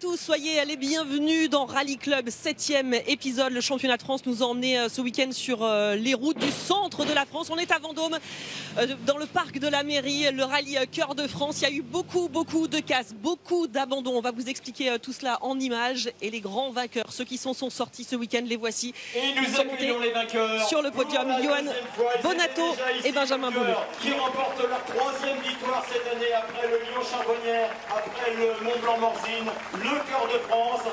tous, soyez les bienvenus dans Rallye Club, 7e épisode. Le championnat de France nous a emmenés ce week-end sur les routes du centre de la France. On est à Vendôme, dans le parc de la mairie, le rallye Cœur de France. Il y a eu beaucoup de casses, beaucoup d'abandons. On va vous expliquer tout cela en images. Et les grands vainqueurs, ceux qui sont sortis ce week-end, les voici. Et nous accueillons les vainqueurs sur le podium, Johan Bonato et Benjamin Boulot. Qui remportent leur 3e victoire cette année après le Lyon-Charbonnières, après le Mont-Blanc-Morzine, le Cœur de France.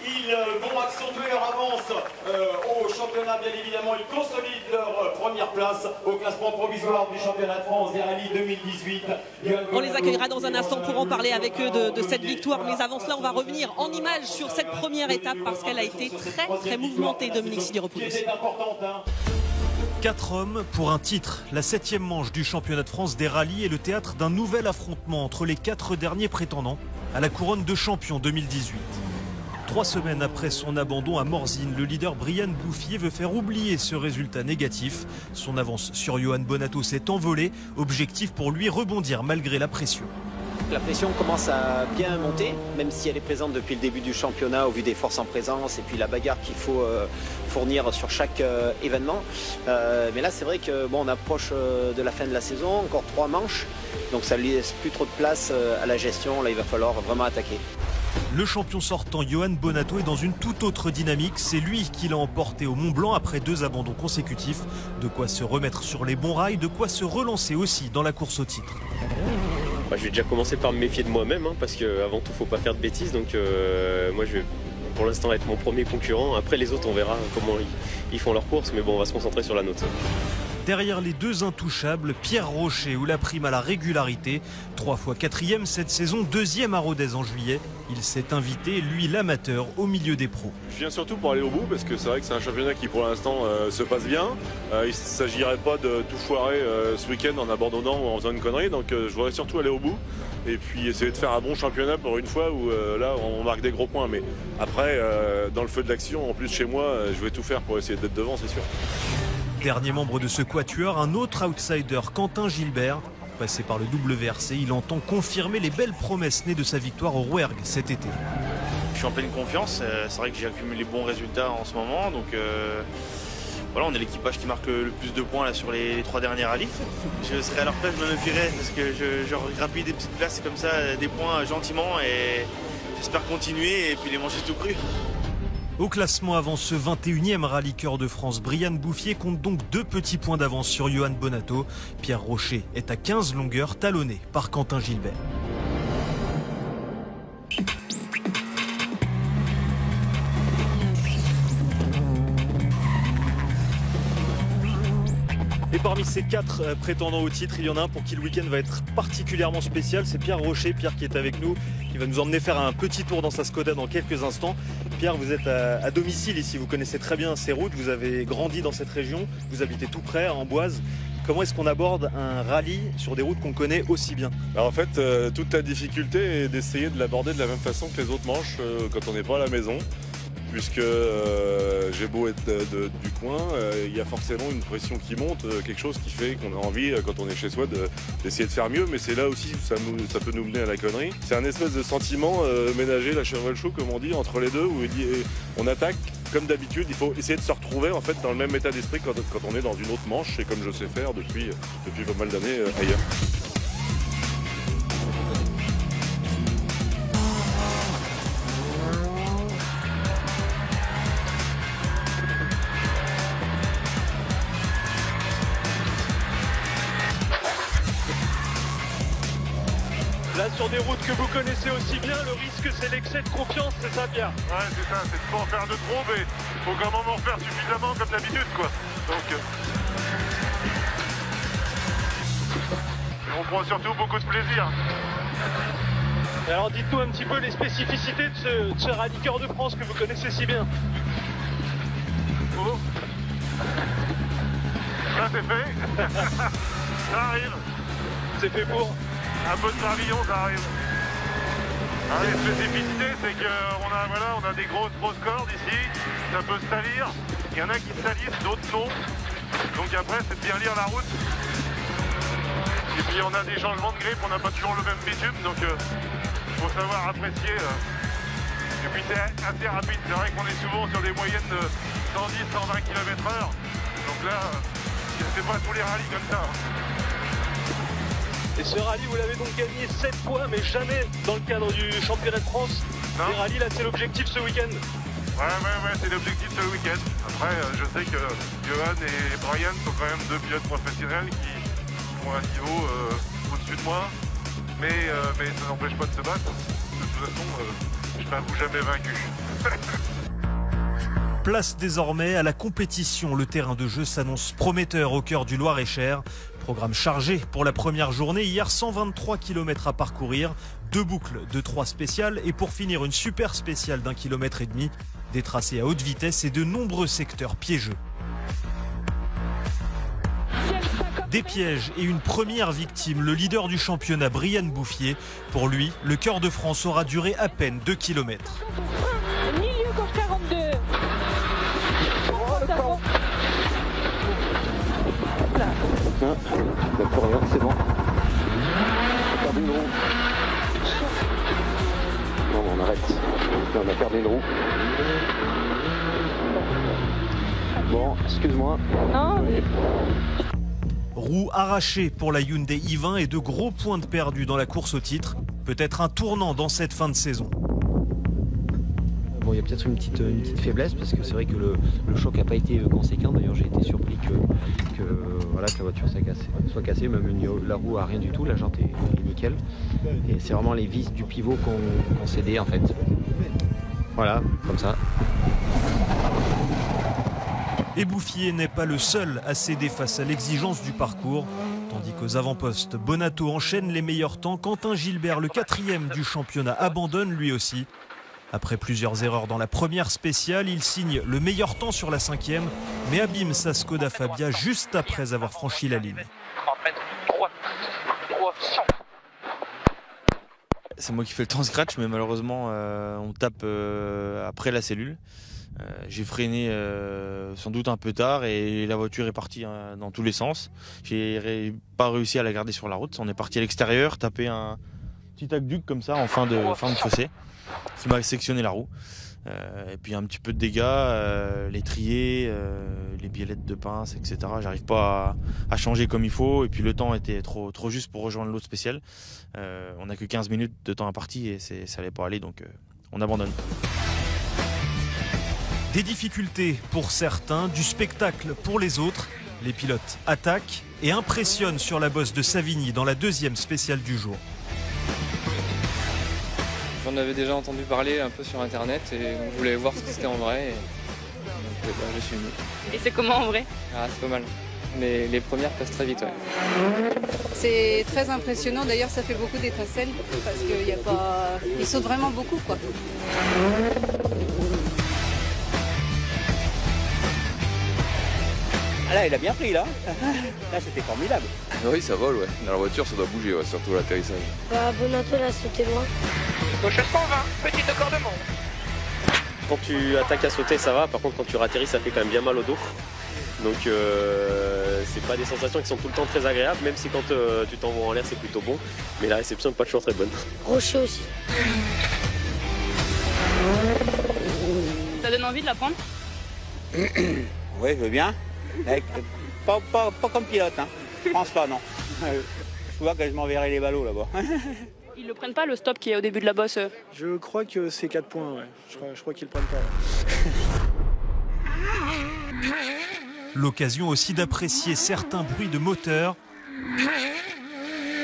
Ils vont accentuer leur avance au championnat, bien évidemment. Ils consolident leur première place au classement provisoire du championnat de France des rallyes 2018. On les accueillera dans un instant pour en parler avec eux de cette victoire. Mais avant cela, on va revenir en images sur cette première étape parce qu'elle a été très mouvementée, Dominique Sidiropoulos. 4 hommes pour un titre. La 7e manche du championnat de France des rallyes est le théâtre d'un nouvel affrontement entre les 4 derniers prétendants à la couronne de champion 2018. 3 semaines après son abandon à Morzine, le leader Brian Bouffier veut faire oublier ce résultat négatif. Son avance sur Johan Bonato s'est envolée. Objectif pour lui, rebondir malgré la pression. La pression commence à bien monter, même si elle est présente depuis le début du championnat au vu des forces en présence et puis la bagarre qu'il faut fournir sur chaque événement. Mais là, c'est vrai que on approche de la fin de la saison, encore 3 manches, donc ça ne laisse plus trop de place à la gestion. Là, il va falloir vraiment attaquer. Le champion sortant, Johan Bonato, est dans une toute autre dynamique. C'est lui qui l'a emporté au Mont Blanc après 2 abandons consécutifs. De quoi se remettre sur les bons rails, de quoi se relancer aussi dans la course au titre. Je vais déjà commencer par me méfier de moi-même, parce qu'avant tout, il ne faut pas faire de bêtises. Donc moi, je vais pour l'instant être mon premier concurrent. Après, les autres, on verra comment ils font leur course. Mais bon, on va se concentrer sur la nôtre. Derrière les 2 intouchables, Pierre Rocher ou la prime à la régularité. 3 fois 4e cette saison, 2e à Rodez en juillet. Il s'est invité, lui l'amateur, au milieu des pros. Je viens surtout pour aller au bout parce que c'est vrai que c'est un championnat qui pour l'instant se passe bien. Il ne s'agirait pas de tout foirer ce week-end en abandonnant ou en faisant une connerie. Donc je voudrais surtout aller au bout et puis essayer de faire un bon championnat pour une fois où là on marque des gros points. Mais après, dans le feu de l'action, en plus chez moi, je vais tout faire pour essayer d'être devant, c'est sûr. Dernier membre de ce quatuor, un autre outsider, Quentin Gilbert. Passé par le WRC, il entend confirmer les belles promesses nées de sa victoire au Rouergue cet été. Je suis en pleine confiance, c'est vrai que j'ai accumulé les bons résultats en ce moment, donc voilà, on est l'équipage qui marque le plus de points là, sur les 3 derniers rallyes. Je serai à leur place, je me méfierais parce que je grappille des petites places comme ça, des points gentiment et j'espère continuer et puis les manger tout cru. Au classement avant ce 21e rallye Cœur de France, Brian Bouffier compte donc 2 petits points d'avance sur Johan Bonato. Pierre Rocher est à 15 longueurs, talonné par Quentin Gilbert. Et parmi ces 4 prétendants au titre, il y en a un pour qui le week-end va être particulièrement spécial. C'est Pierre Rocher, Pierre qui est avec nous, qui va nous emmener faire un petit tour dans sa Skoda dans quelques instants. Pierre, vous êtes à domicile ici, vous connaissez très bien ces routes, vous avez grandi dans cette région, vous habitez tout près, à Amboise. Comment est-ce qu'on aborde un rallye sur des routes qu'on connaît aussi bien? En fait, toute la difficulté est d'essayer de l'aborder de la même façon que les autres manches quand on n'est pas à la maison. Puisque j'ai beau être du coin, il y a forcément une pression qui monte, quelque chose qui fait qu'on a envie, quand on est chez soi, d'essayer de faire mieux, mais c'est là aussi où ça peut nous mener à la connerie. C'est un espèce de sentiment ménager, la cheval chaud comme on dit, entre les deux, où on attaque comme d'habitude, il faut essayer de se retrouver en fait dans le même état d'esprit quand on est dans une autre manche, et comme je sais faire depuis pas mal d'années ailleurs. Là, sur des routes que vous connaissez aussi bien, le risque c'est l'excès de confiance, c'est ça Pierre? Ouais, c'est ça, c'est de pas en faire de trop, mais faut quand même en faire suffisamment comme d'habitude, quoi. Donc, on prend surtout beaucoup de plaisir. Et alors dites-nous un petit peu les spécificités de ce rallye Cœur de France que vous connaissez si bien. Oh. Ça c'est fait. Ça arrive. C'est fait pour? Un peu de gravillon, ça arrive. Les spécificités, c'est qu'on a des grosses cordes ici, ça peut se salir. Il y en a qui se salissent, d'autres non. Donc après, c'est de bien lire la route. Et puis on a des changements de grip, on n'a pas toujours le même bitume, donc il faut savoir apprécier Et puis c'est assez rapide. C'est vrai qu'on est souvent sur des moyennes de 110-120 km/h. Donc là, c'est pas tous les rallyes comme ça. Et ce rallye, vous l'avez donc gagné 7 fois, mais jamais dans le cadre du championnat de France. Non. Les rallyes, là, c'est l'objectif ce week-end. Ouais, c'est l'objectif ce week-end. Après, je sais que Johan et Brian sont quand même deux pilotes professionnels qui ont un niveau au-dessus de moi. Mais ça n'empêche pas de se battre. De toute façon, je n'avoue jamais vaincu. Place désormais à la compétition. Le terrain de jeu s'annonce prometteur au cœur du Loir-et-Cher. Programme chargé pour la première journée. Hier, 123 km à parcourir, 2 boucles de 3 spéciales et pour finir une super spéciale d'1,5 km. Des tracés à haute vitesse et de nombreux secteurs piégeux. Des pièges et une première victime, le leader du championnat, Brian Bouffier. Pour lui, le Cœur de France aura duré à peine 2 km. Milieu course 42. D'accord, c'est bon. Perdu une roue. Non, on arrête. On a perdu une roue. Bon, excuse-moi. Non, mais... Roue arrachée pour la Hyundai i20 et de gros points de perdu dans la course au titre. Peut-être un tournant dans cette fin de saison. Bon, il y a peut-être une petite faiblesse parce que c'est vrai que le choc n'a pas été conséquent. D'ailleurs, j'ai été surpris que la voiture soit cassée. Même la roue a rien du tout, la jante est nickel. Et c'est vraiment les vis du pivot qu'on cédé en fait. Voilà, comme ça. Et Bouffier n'est pas le seul à céder face à l'exigence du parcours. Tandis qu'aux avant-postes, Bonato enchaîne les meilleurs temps. Quentin Gilbert, le 4e du championnat, abandonne lui aussi. Après plusieurs erreurs dans la première spéciale, il signe le meilleur temps sur la 5e, mais abîme sa Skoda Fabia juste après avoir franchi la ligne. C'est moi qui fais le temps scratch, mais malheureusement on tape après la cellule. J'ai freiné sans doute un peu tard et la voiture est partie dans tous les sens. J'ai pas réussi à la garder sur la route. On est parti à l'extérieur, taper un petit aqueduc comme ça en fin de fossé qui m'a sectionné la roue. Et puis un petit peu de dégâts, l'étrier, les biellettes de pince, etc. J'arrive pas à changer comme il faut. Et puis le temps était trop juste pour rejoindre l'autre spéciale. On n'a que 15 minutes de temps imparti et ça allait pas aller, donc on abandonne. Des difficultés pour certains, du spectacle pour les autres. Les pilotes attaquent et impressionnent sur la bosse de Savigny dans la 2e spéciale du jour. J'en avais déjà entendu parler un peu sur internet et donc je voulais voir ce que c'était en vrai. Et donc je suis venu. Et c'est comment en vrai? Ah, c'est pas mal. Mais les premières passent très vite, ouais. C'est très impressionnant, d'ailleurs ça fait beaucoup d'étincelles parce qu'il y a pas... Ils sautent vraiment beaucoup, quoi. Ah là, il a bien pris, là. Là, c'était formidable. Oui, ça vole, ouais. Dans la voiture, ça doit bouger, ouais, surtout l'atterrissage. Bah, Bonato, là, sauté loin. Gauche 120, petit accordement. Quand tu attaques à sauter, ça va. Par contre, quand tu ratterris, ça fait quand même bien mal au dos. Donc, c'est pas des sensations qui sont tout le temps très agréables, même si quand tu t'envoies en l'air, c'est plutôt bon. Mais la réception n'est pas toujours très bonne. Rocher aussi. Ça donne envie de la prendre? Oui, je veux bien. Pas comme pilote, hein. Je pense pas, non. Je vois que je m'enverrai les ballots là-bas. Ils le prennent pas, le stop qui est au début de la bosse? Je crois que c'est 4 points, ouais. Je crois qu'ils le prennent pas. Ouais. L'occasion aussi d'apprécier certains bruits de moteur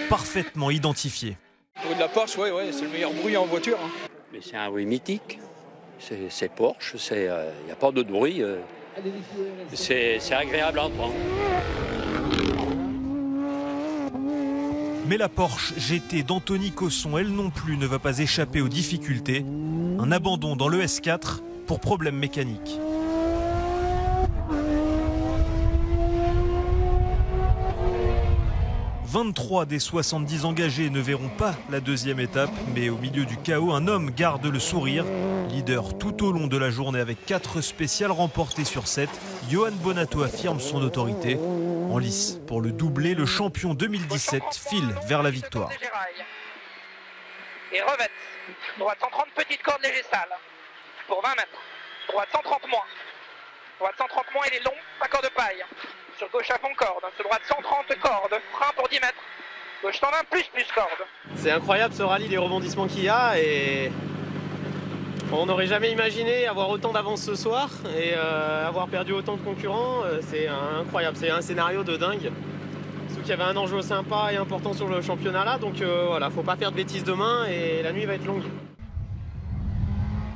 parfaitement identifiés. Le bruit de la Porsche, ouais, c'est le meilleur bruit en voiture. Hein. Mais c'est un bruit mythique. C'est Porsche, il n'y a pas d'autre bruit. C'est agréable à entendre. Mais la Porsche GT d'Anthony Cosson, elle non plus, ne va pas échapper aux difficultés. Un abandon dans le S4 pour problème mécanique. « 23 des 70 engagés ne verront pas la 2e étape, mais au milieu du chaos, un homme garde le sourire. Leader tout au long de la journée avec 4 spéciales remportées sur 7, Johan Bonato affirme son autorité. En lice pour le doublé, le champion 2017 file vers la victoire. Et revête. Droite 130, petite corde léger sale. pour 20 mètres. Droite 130 moins. Droite 130 moins, il est long, accord de paille. Sur gauche à fond corde, sur droite 130 cordes, frein pour 10 mètres. Gauche 120 plus corde. C'est incroyable ce rallye, les rebondissements qu'il y a et on n'aurait jamais imaginé avoir autant d'avance ce soir et avoir perdu autant de concurrents. C'est incroyable, c'est un scénario de dingue. Surtout qu'il y avait un enjeu sympa et important sur le championnat là, donc voilà, faut pas faire de bêtises demain et la nuit va être longue.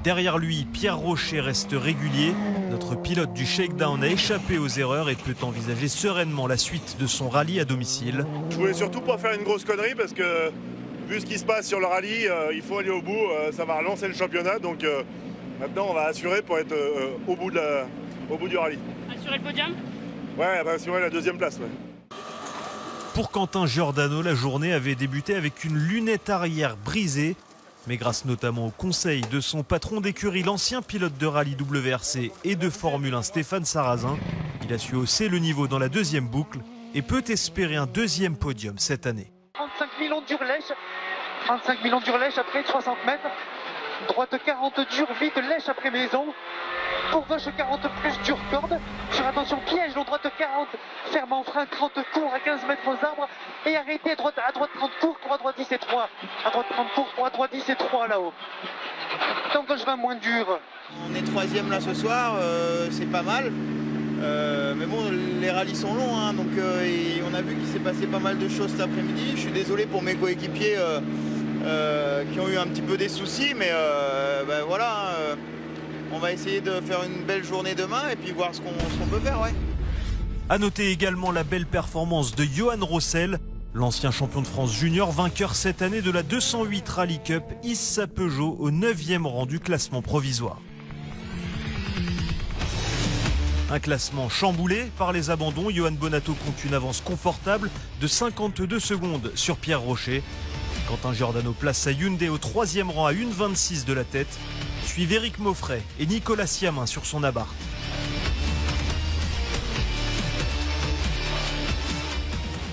Derrière lui, Pierre Rocher reste régulier. Notre pilote du shakedown a échappé aux erreurs et peut envisager sereinement la suite de son rallye à domicile. Je voulais surtout pas faire une grosse connerie parce que vu ce qui se passe sur le rallye, il faut aller au bout. Ça va relancer le championnat, donc maintenant on va assurer pour être au bout du rallye. Assurer le podium? Ouais, on va assurer la 2e place. Ouais. Pour Quentin Giordano, la journée avait débuté avec une lunette arrière brisée. Mais grâce notamment au conseil de son patron d'écurie, l'ancien pilote de rallye WRC et de Formule 1 Stéphane Sarrazin, il a su hausser le niveau dans la 2e boucle et peut espérer un 2e podium cette année. 35 millions d'Urlèche, 35 millions d'Urlèche après 60 mètres, droite 40 dure, vite lèche après maison, pour gauche 40 plus dure corde, sur attention piège, droite 40, ferme en frein, 30 court à 15 mètres aux arbres, et arrêtez à droite 30 court, 3 10 et 3, à droite 30 court, 3 10 et 3 là-haut. Donc gauche 20 moins dur. On est 3e là ce soir, c'est pas mal. Mais bon, les rallyes sont longs, hein, donc on a vu qu'il s'est passé pas mal de choses cet après-midi. Je suis désolé pour mes coéquipiers qui ont eu un petit peu des soucis, mais ben voilà, on va essayer de faire une belle journée demain et puis voir ce qu'on peut faire. Ouais. À noter également la belle performance de Johan Rossel. L'ancien champion de France junior, vainqueur cette année de la 208 Rally Cup, hisse sa Peugeot au 9e rang du classement provisoire. Un classement chamboulé par les abandons. Johan Bonato compte une avance confortable de 52 secondes sur Pierre Rocher. Quentin Giordano place sa Hyundai au 3e rang à 1,26 de la tête. Suivent Éric Maufray et Nicolas Siamin sur son Abarth.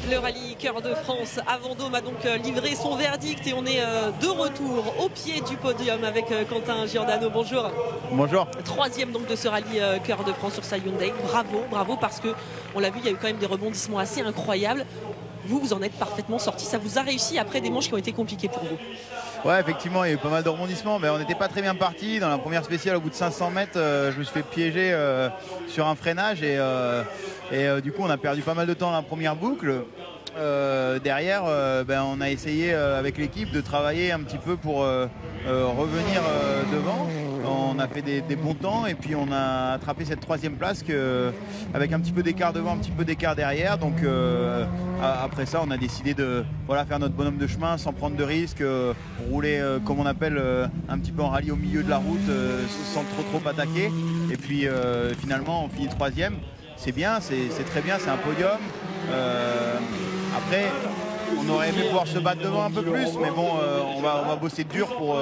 Le rallye Cœur de France à Vendôme a donc livré son verdict et on est de retour au pied du podium avec Quentin Giordano. Bonjour. Bonjour. 3e donc de ce rallye Cœur de France sur sa Hyundai. Bravo parce que on l'a vu, il y a eu quand même des rebondissements assez incroyables. Vous en êtes parfaitement sorti. Ça vous a réussi après des manches qui ont été compliquées pour vous. Ouais, effectivement, il y a eu pas mal de rebondissements, mais on n'était pas très bien parti. Dans la première spéciale, au bout de 500 mètres, je me suis fait piéger sur un freinage et du coup, on a perdu pas mal de temps dans la première boucle. Derrière, on a essayé avec l'équipe de travailler un petit peu pour revenir devant. On a fait des bons temps et puis on a attrapé cette 3e place avec un petit peu d'écart devant, un petit peu d'écart derrière. Donc après ça, on a décidé de faire notre bonhomme de chemin sans prendre de risques, rouler comme on appelle un petit peu en rallye au milieu de la route sans trop attaquer. Et puis finalement, on finit 3e. C'est bien, c'est très bien, c'est un podium. Après, on aurait aimé pouvoir se battre devant un peu plus, mais bon, on va bosser dur pour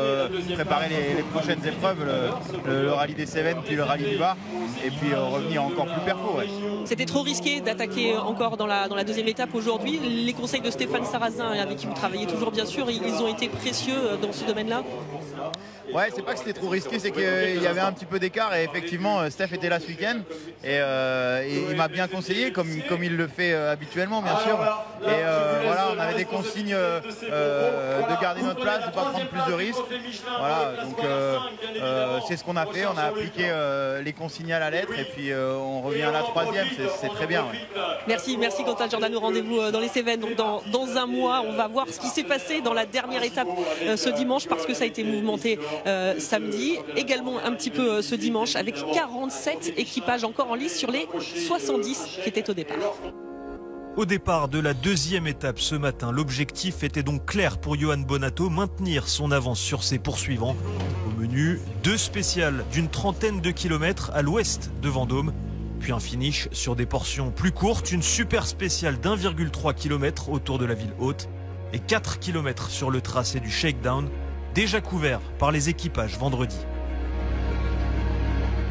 préparer les prochaines épreuves, le rallye des Cévennes puis le rallye du Var, et puis revenir encore plus perfo. Ouais. C'était trop risqué d'attaquer encore dans la 2e étape aujourd'hui. Les conseils de Stéphane Sarrazin, avec qui vous travaillez toujours bien sûr, ils ont été précieux dans ce domaine-là. Ouais, c'est pas que c'était trop risqué, c'est qu'il y avait un petit peu d'écart et effectivement Steph était là ce week-end et il m'a bien conseillé comme il le fait habituellement bien sûr. Et voilà, on avait des consignes de garder notre place, de ne pas prendre plus de risques. Voilà, donc c'est ce qu'on a fait, on a appliqué les consignes à la lettre et puis on revient à la 3e, c'est très bien. Ouais. Merci Quentin Giordano, rendez-vous dans les Cévennes. Donc dans un mois, on va voir ce qui s'est passé dans la dernière étape ce dimanche parce que ça a été mouvementé samedi, également un petit peu ce dimanche avec 47 équipages encore en lice sur les 70 qui étaient au départ. Au départ de la 2e étape ce matin, l'objectif était donc clair pour Johan Bonato, maintenir son avance sur ses poursuivants. Au menu, 2 spéciales d'une 30aine de kilomètres à l'ouest de Vendôme, puis un finish sur des portions plus courtes, une super spéciale d'1,3 km autour de la ville haute et 4 km sur le tracé du shakedown, déjà couvert par les équipages vendredi.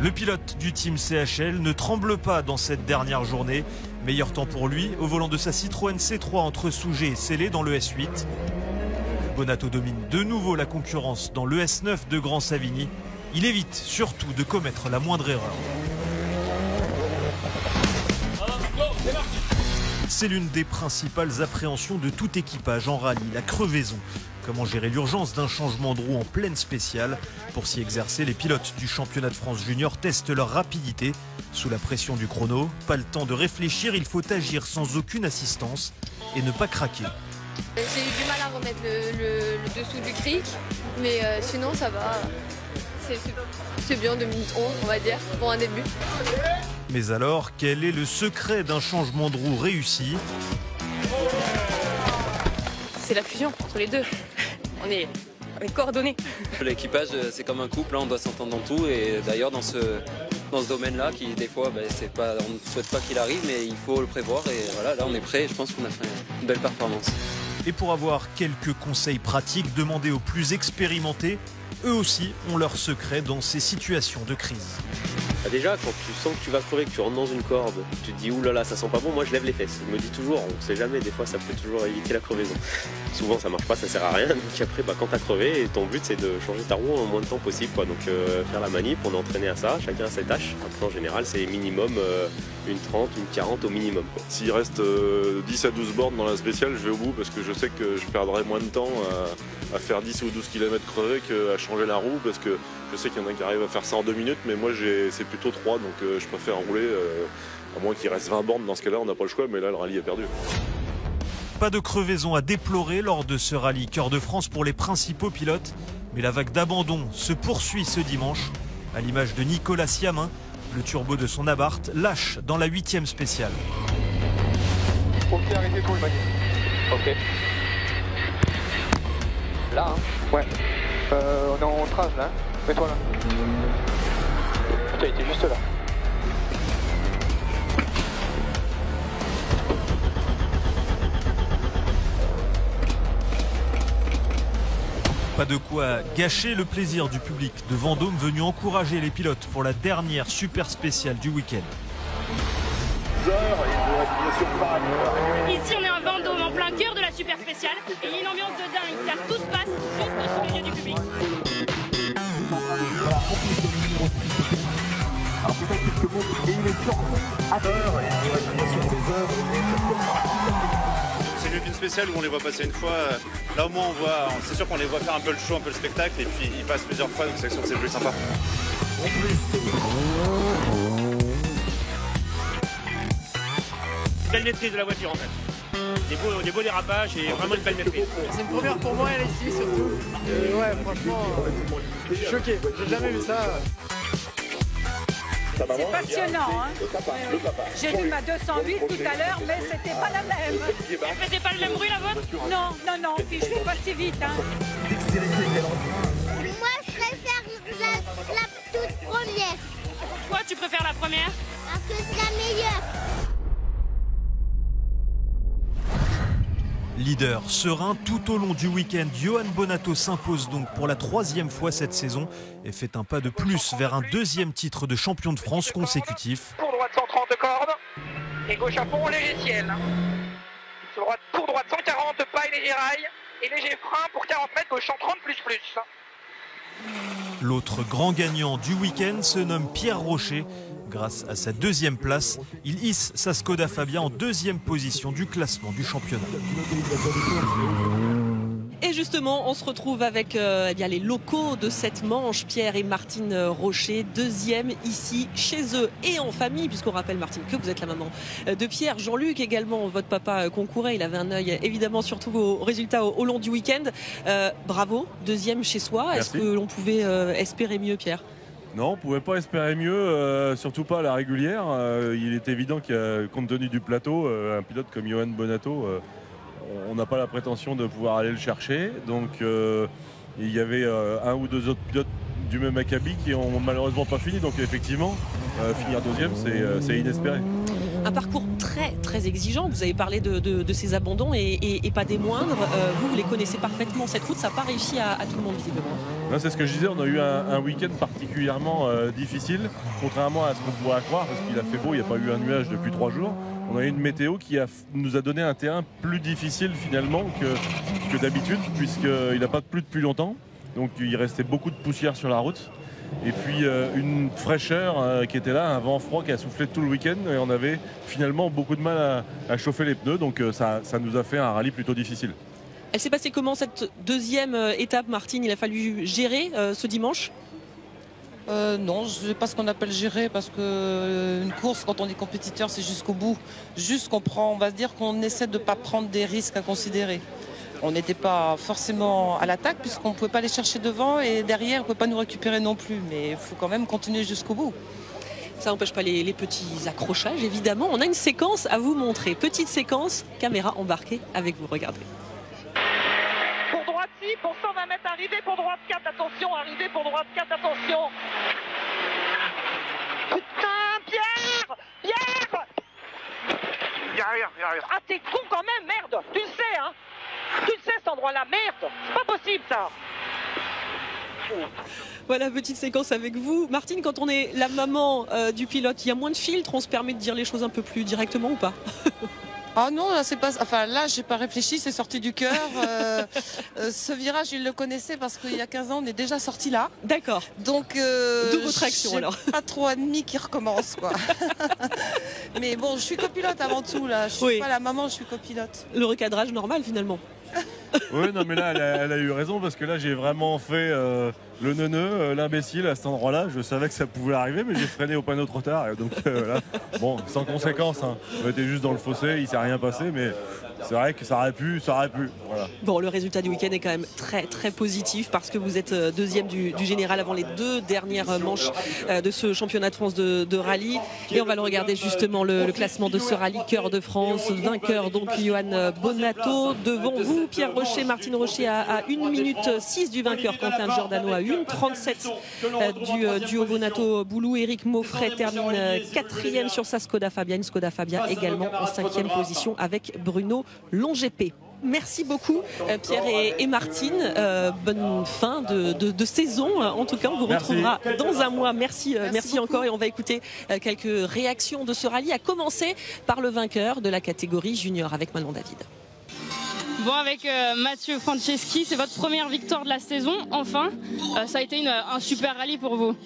Le pilote du team CHL ne tremble pas dans cette dernière journée. Meilleur temps pour lui au volant de sa Citroën C3 entre Souget et Célé dans le S8. Bonato domine de nouveau la concurrence dans le S9 de Grand Savigny Il évite surtout de commettre la moindre erreur. C'est l'une des principales appréhensions de tout équipage en rallye, la crevaison. Comment gérer l'urgence d'un changement de roue en pleine spéciale? Pour s'y exercer, les pilotes du championnat de France junior testent leur rapidité. Sous la pression du chrono, pas le temps de réfléchir, il faut agir sans aucune assistance et ne pas craquer. J'ai eu du mal à remettre le dessous du cric, mais sinon ça va. C'est bien, 2 minutes 11 on va dire, pour un début. Mais alors, quel est le secret d'un changement de roue réussi? C'est la fusion entre les deux. On est coordonnés. L'équipage, c'est comme un couple, on doit s'entendre dans tout. Et d'ailleurs, dans ce domaine-là, qui des fois, on ne souhaite pas qu'il arrive, mais il faut le prévoir. Et voilà, là, on est prêt. Je pense qu'on a fait une belle performance. Et pour avoir quelques conseils pratiques, demandez aux plus expérimentés. Eux aussi ont leur secret dans ces situations de crise. Déjà, quand tu sens que tu vas crever, que tu rentres dans une corde, tu te dis oulala, ça sent pas bon, moi je lève les fesses. Je me dis toujours, on sait jamais, des fois ça peut toujours éviter la crevaison. Souvent ça marche pas, ça sert à rien. Donc après, quand t'as crevé, ton but c'est de changer ta roue en moins de temps possible, quoi. Donc faire la manip, on est entraîné à ça, chacun a ses tâches. Après en général, c'est minimum une 30, une 40 au minimum. S'il reste 10 à 12 bornes dans la spéciale, je vais au bout parce que je sais que je perdrai moins de temps à faire 10 ou 12 km crevés qu'à changer la roue, parce que je sais qu'il y en a qui arrivent à faire ça en 2 minutes, mais moi c'est plutôt 3, donc je préfère rouler, à moins qu'il reste 20 bornes. Dans ce cas-là, on n'a pas le choix, mais là le rallye est perdu. Pas de crevaison à déplorer lors de ce rallye Cœur de France pour les principaux pilotes, mais la vague d'abandon se poursuit ce dimanche. À l'image de Nicolas Siamin, le turbo de son Abarth lâche dans la 8e spéciale. Ok, arrêtez pour le bagage. Ok. Là, hein. Ouais. On est en trage là. Mets-toi là. Tu as été juste là. Pas de quoi gâcher le plaisir du public de Vendôme venu encourager les pilotes pour la dernière super spéciale du week-end. Ici on est à Vendôme, en plein cœur de la super spéciale, et il y a une ambiance de dingue, car tout se passe juste sous les yeux du public. C'est mieux qu'une spéciale où on les voit passer une fois. Là au moins on voit, c'est sûr qu'on les voit faire un peu le show, un peu le spectacle, et puis ils passent plusieurs fois, donc c'est sûr que c'est plus sympa. Belle maîtrise de la voiture en fait. Des beaux dérapages et vraiment une belle maîtrise. C'est une première pour moi elle ici surtout. Ouais franchement, je suis choqué, j'ai jamais vu ça. C'est passionnant, hein. J'ai vu ma 208 tout à l'heure, mais c'était pas la même. Elle faisait pas le même bruit la vôtre? Non, puis je suis pas si vite, hein. Moi, je préfère la toute première. Pourquoi tu préfères la première? Parce que c'est la meilleure. Leader serein tout au long du week-end, Johan Bonato s'impose donc pour la 3e fois cette saison et fait un pas de plus vers un 2e titre de champion de France consécutif. Tour droite 130 cordes et gauche à fond léger ciel. Sur droite, tour droite 140 paille léger rail et léger frein pour 40 mètres gauche 130 plus. L'autre grand gagnant du week-end se nomme Pierre Rocher. Grâce à sa 2e place, il hisse sa Skoda Fabia en 2e position du classement du championnat. Et justement, on se retrouve avec les locaux de cette manche, Pierre et Martine Rocher, 2e ici chez eux et en famille, puisqu'on rappelle Martine que vous êtes la maman de Pierre. Jean-Luc également, votre papa concourait, il avait un œil évidemment surtout aux résultats au long du week-end. Bravo, 2e chez soi. Est-ce que l'on pouvait espérer mieux, Pierre ? Non, on ne pouvait pas espérer mieux, surtout pas à la régulière. Il est évident qu'il compte tenu du plateau, un pilote comme Johan Bonato, on n'a pas la prétention de pouvoir aller le chercher. Donc il y avait un ou deux autres pilotes du même acabit qui n'ont malheureusement pas fini. Donc effectivement, finir 2e, c'est inespéré. Un parcours très exigeant. Vous avez parlé de ces abandons et pas des moindres. Vous les connaissez parfaitement. Cette route, ça n'a pas réussi à tout le monde visiblement. C'est ce que je disais, on a eu un week-end particulièrement difficile, contrairement à ce qu'on pourrait croire, parce qu'il a fait beau, il n'y a pas eu un nuage depuis 3 jours. On a eu une météo qui nous a donné un terrain plus difficile finalement que d'habitude, puisqu'il n'a pas plu depuis longtemps. Donc il restait beaucoup de poussière sur la route. Et puis une fraîcheur qui était là, un vent froid qui a soufflé tout le week-end et on avait finalement beaucoup de mal à chauffer les pneus, donc ça nous a fait un rallye plutôt difficile. Elle s'est passée comment cette deuxième étape, Martine? Il a fallu gérer ce dimanche? Non, je ne sais pas ce qu'on appelle gérer, parce qu'une course, quand on est compétiteur, c'est jusqu'au bout. Juste qu'on prend, on va se dire qu'on essaie de ne pas prendre des risques à considérer. On n'était pas forcément à l'attaque puisqu'on ne pouvait pas les chercher devant et derrière on ne peut pas nous récupérer non plus, mais il faut quand même continuer jusqu'au bout. Ça n'empêche pas les petits accrochages évidemment. On a une séquence à vous montrer, petite séquence, caméra embarquée avec vous, regardez. Pour droite 6, pour 120 mètres, arrivée pour droite 4, attention, arrivée pour droite 4, attention. Putain, Pierre! Pierre! Ah, t'es con quand même, merde! Tu le sais, hein? Tu le sais, cet endroit-là, merde! C'est pas possible, ça! Voilà, petite séquence avec vous. Martine, quand on est la maman du pilote, il y a moins de filtres, on se permet de dire les choses un peu plus directement ou pas? Ah non, là c'est pas. Enfin là, j'ai pas réfléchi, c'est sorti du cœur. Ce virage, il le connaissait parce qu'il y a 15 ans, on est déjà sorti là. D'accord. Donc. D'où votre action alors? Pas trop admis qui recommence quoi. Mais bon, je suis copilote avant tout là. Je suis pas la maman, je suis copilote. Le recadrage normal finalement. Oui, non, mais là, elle a eu raison parce que là, j'ai vraiment fait le neuneu, l'imbécile à cet endroit-là. Je savais que ça pouvait arriver, mais j'ai freiné au panneau trop tard. Et donc, là, bon, sans conséquence. Hein. On était juste dans le fossé, il s'est rien passé, mais c'est vrai que ça aurait pu. Voilà. Bon, le résultat du week-end est quand même très, très positif parce que vous êtes deuxième du général avant les deux dernières manches de ce championnat de France de rallye. Et on va le regarder justement, le classement de ce rallye Cœur de France. Vainqueur, donc, Johan Bonato. Devant vous, Pierre Rocher, Martine Rocher à 1 minute 6 du vainqueur, Quentin Giordano à 1:37 du duo Bonato-Boulou. Éric Maufray termine 4e sur sa Skoda Fabia. Une Skoda Fabia également en 5e position avec Bruno Longépé. Merci beaucoup Pierre et Martine. Bonne fin de saison. En tout cas, on vous retrouvera dans un mois. Merci encore. Et on va écouter quelques réactions de ce rallye, à commencer par le vainqueur de la catégorie junior avec Manon David. Bon, avec Mathieu Franceschi, c'est votre première victoire de la saison, enfin. Ça a été un super rallye pour vous.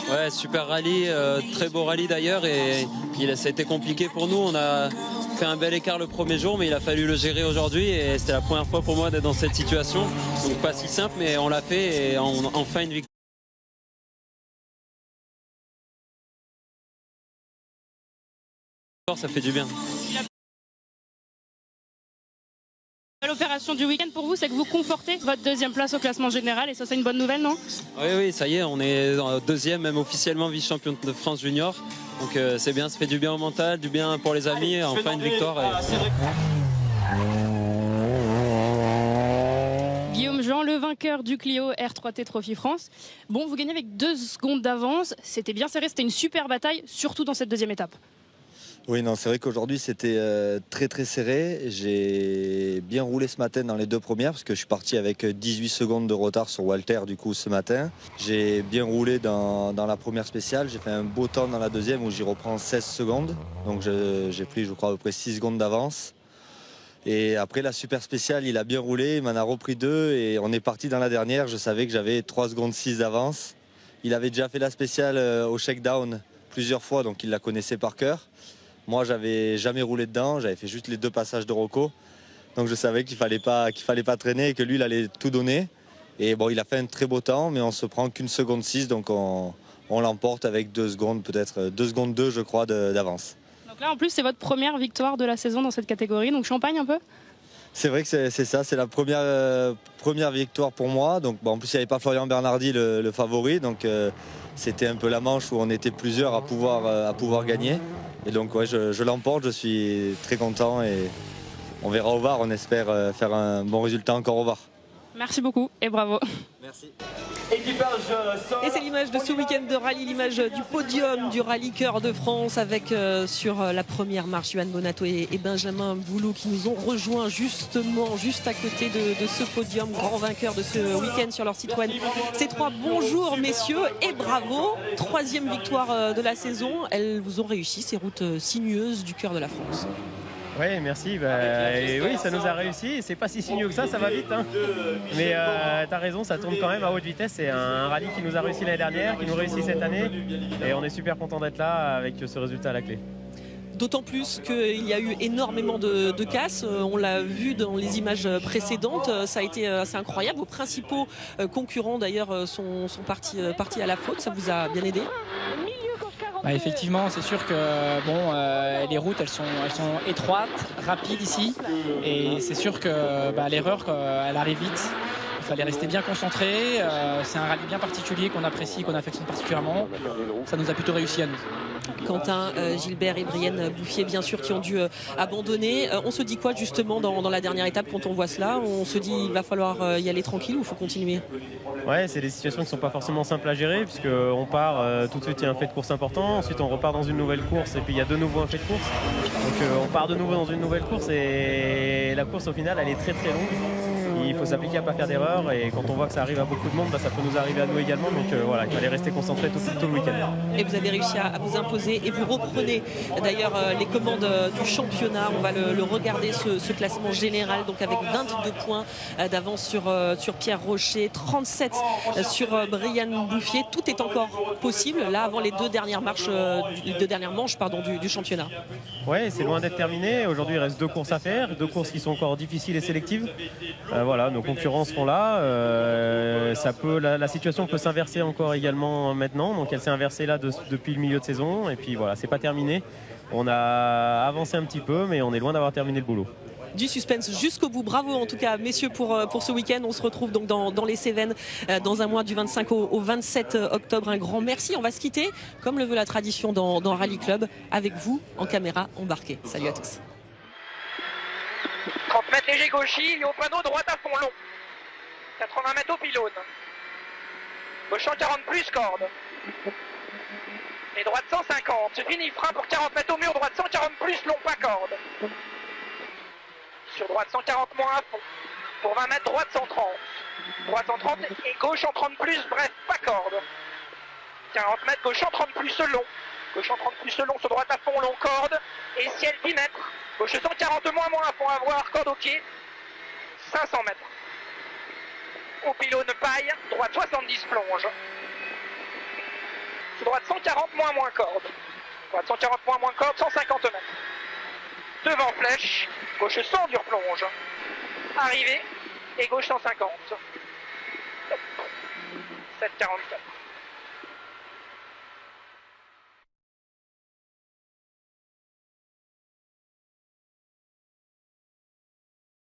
Ouais, super rallye, très beau rallye d'ailleurs, et ça a été compliqué pour nous. On a fait un bel écart le premier jour, mais il a fallu le gérer aujourd'hui, et c'était la première fois pour moi d'être dans cette situation. Donc pas si simple, mais on l'a fait, et enfin une victoire. Ça fait du bien. L'opération du week-end pour vous, c'est que vous confortez votre deuxième place au classement général, et ça c'est une bonne nouvelle, non? Oui, ça y est, on est deuxième, même officiellement vice-champion de France junior. Donc c'est bien, ça fait du bien au mental, du bien pour les amis, enfin une victoire. Guillaume Jean, le vainqueur du Clio R3T Trophy France. Bon, vous gagnez avec 2 secondes d'avance, c'était bien serré, c'était une super bataille, surtout dans cette deuxième étape. Oui, non, c'est vrai qu'aujourd'hui c'était très très serré. J'ai bien roulé ce matin dans les 2 premières parce que je suis parti avec 18 secondes de retard sur Walter du coup ce matin. J'ai bien roulé dans la première spéciale. J'ai fait un beau temps dans la deuxième où j'y reprends 16 secondes. Donc j'ai pris, je crois, à peu près 6 secondes d'avance. Et après la super spéciale, il a bien roulé, il m'en a repris 2 et on est parti dans la dernière. Je savais que j'avais 3 secondes 6 d'avance. Il avait déjà fait la spéciale au shakedown plusieurs fois, donc il la connaissait par cœur. Moi, j'avais jamais roulé dedans, j'avais fait juste les 2 passages de Rocco. Donc je savais qu'il fallait pas traîner et que lui, il allait tout donner. Et bon, il a fait un très beau temps, mais on se prend qu'1 seconde 6, donc on l'emporte avec 2 secondes, peut-être 2 secondes 2, je crois, d'avance. Donc là, en plus, c'est votre première victoire de la saison dans cette catégorie, donc champagne un peu? C'est vrai que c'est ça, c'est la première victoire pour moi. Donc, bon, en plus, il n'y avait pas Florian Bernardi, le favori. Donc, c'était un peu la manche où on était plusieurs à pouvoir gagner. Et donc, ouais, je l'emporte, je suis très content. Et on verra au VAR, on espère faire un bon résultat encore au VAR. Merci beaucoup et bravo. Merci. Et c'est l'image de ce week-end de rallye, l'image du podium du rallye Cœur de France avec sur la première marche Johan Bonato et Benjamin Boulou qui nous ont rejoints justement juste à côté de ce podium, grand vainqueur de ce week-end sur leur Citroën C3. Bonjour messieurs et bravo, 3e victoire de la saison. Elles vous ont réussi, ces routes sinueuses du cœur de la France. Oui, merci. Et oui, ça nous a réussi. C'est pas si sinueux que ça va vite. Hein. Mais tu as raison, ça tourne quand même à haute vitesse. C'est un rallye qui nous a réussi l'année dernière, qui nous réussit cette année. Et on est super content d'être là avec ce résultat à la clé. D'autant plus qu'il y a eu énormément de casses. On l'a vu dans les images précédentes. Ça a été assez incroyable. Vos principaux concurrents d'ailleurs sont partis à la faute. Ça vous a bien aidé? Effectivement, c'est sûr que les routes elles sont étroites, rapides ici, et c'est sûr que l'erreur elle arrive vite. Il fallait rester bien concentré. C'est un rallye bien particulier qu'on apprécie, qu'on affectionne particulièrement. Ça nous a plutôt réussi à nous. Quentin, Gilbert et Brienne Bouffier, bien sûr, qui ont dû abandonner. On se dit quoi justement dans la dernière étape quand on voit cela? On se dit il va falloir y aller tranquille ou il faut continuer? Ouais, c'est des situations qui ne sont pas forcément simples à gérer, puisqu'on part tout de suite, il y a un fait de course important, ensuite on repart dans une nouvelle course et puis il y a de nouveau un fait de course. Donc on part de nouveau dans une nouvelle course et la course au final elle est très très longue. Il faut s'appliquer à ne pas faire d'erreur et quand on voit que ça arrive à beaucoup de monde, ça peut nous arriver à nous également. Donc voilà, il fallait rester concentré tout le week-end. Et vous avez réussi à vous imposer et vous reprenez d'ailleurs les commandes du championnat. On va le regarder ce classement général, donc avec 22 points d'avance sur Pierre Rocher, 37 sur Brienne Bouffier. Tout est encore possible là avant les deux dernières manches du championnat. Ouais, c'est loin d'être terminé. Aujourd'hui il reste 2 courses à faire, 2 courses qui sont encore difficiles et sélectives. Voilà, nos concurrents seront là. La situation peut s'inverser encore également maintenant. Donc elle s'est inversée là depuis le milieu de saison. Et puis voilà, c'est pas terminé. On a avancé un petit peu, mais on est loin d'avoir terminé le boulot. Du suspense jusqu'au bout. Bravo en tout cas messieurs pour ce week-end. On se retrouve donc dans les Cévennes dans un mois du 25 au 27 octobre. Un grand merci. On va se quitter comme le veut la tradition dans Rallye Club avec vous en caméra embarquée. Salut à tous. 30 mètres léger gauchis, au panneau droite à fond long. 80 mètres au pylône. Gauche 140 plus corde. Et droite 150. Fini frein pour 40 mètres au mur, droite 140 plus long pas corde. Sur droite 140 moins à fond. Pour 20 mètres droite 130. Droite 130 et gauche en 30 plus, bref pas corde. 40 mètres gauche en 30 plus long. Gauche en 30 plus long sur droite à fond long corde. Et ciel 10 mètres. Gauche 140 moins à fond à voir, corde au pied, 500 mètres. Au pylône paille, droite 70 plonge. Sous droite 140 moins corde. Droite 140 moins corde, 150 mètres. Devant flèche, gauche 100 dur plonge. Arrivée et gauche 150. 7,44.